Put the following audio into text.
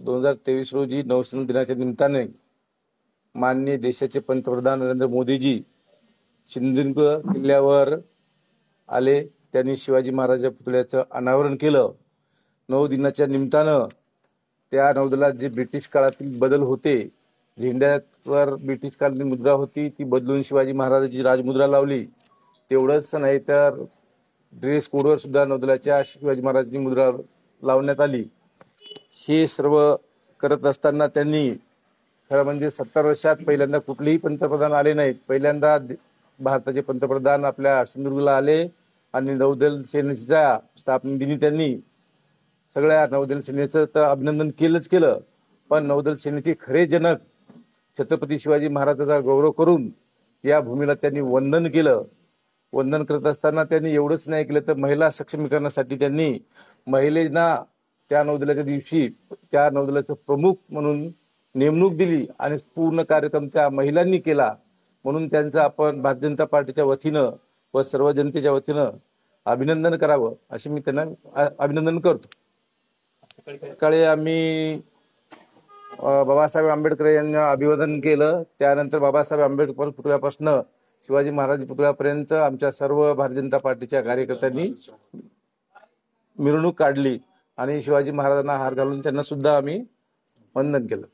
2023 रोजी नौसेना दिनाच्या निमित्ताने माननीय देशाचे पंतप्रधान नरेंद्र मोदीजी सिंधुदुर्ग किल्ल्यावर आले। त्यांनी शिवाजी महाराज पुतळ्याचं अनावरण केलं। 9 दिनाच्या निमित्तानं त्या नौदलात जे ब्रिटिश काळातील बदल होते, झेंड्यावर ब्रिटिश काळातील मुद्रा होती ती बदलून शिवाजी महाराजांची राजमुद्रा लावली। तेवढंच नाही तर ड्रेस कोडवर सुद्धा नौदलाच्या शिवाजी महाराजांची मुद्रा लावण्यात आली। हे सर्व करत असताना त्यांनी खरं म्हणजे 70 वर्षात पहिल्यांदा कुठलेही पंतप्रधान आले नाहीत। पहिल्यांदा भारताचे पंतप्रधान आपल्या सिंधुदुर्गला आले आणि नौदल सेनेच्या स्थापना दिनी त्यांनी सगळ्या नौदल सेनेचं तर अभिनंदन केलं, पण नौदल सेनेचे खरे जनक छत्रपती शिवाजी महाराजांचा गौरव करून या भूमीला त्यांनी वंदन केलं। वंदन करत असताना त्यांनी एवढंच नाही केलं तर महिला सक्षमीकरणासाठी त्यांनी महिलांना त्या नौदलाच्या दिवशी त्या नौदलाचं प्रमुख म्हणून नेमणूक दिली आणि पूर्ण कार्यक्रम त्या महिलांनी केला। म्हणून त्यांचं आपण भारतीय जनता पार्टीच्या वतीनं व सर्व जनतेच्या वतीनं अभिनंदन करावं अशी मी त्यांना अभिनंदन करतो। सकाळी आम्ही बाबासाहेब आंबेडकर यांना अभिवादन केलं। त्यानंतर बाबासाहेब आंबेडकर पुतळ्यापासून शिवाजी महाराज पुतळ्यापर्यंत आमच्या सर्व भारतीय जनता पार्टीच्या कार्यकर्त्यांनी मिरवणूक काढली आणि शिवाजी महाराजांना हार घालून त्यांना सुद्धा आम्ही वंदन केलं।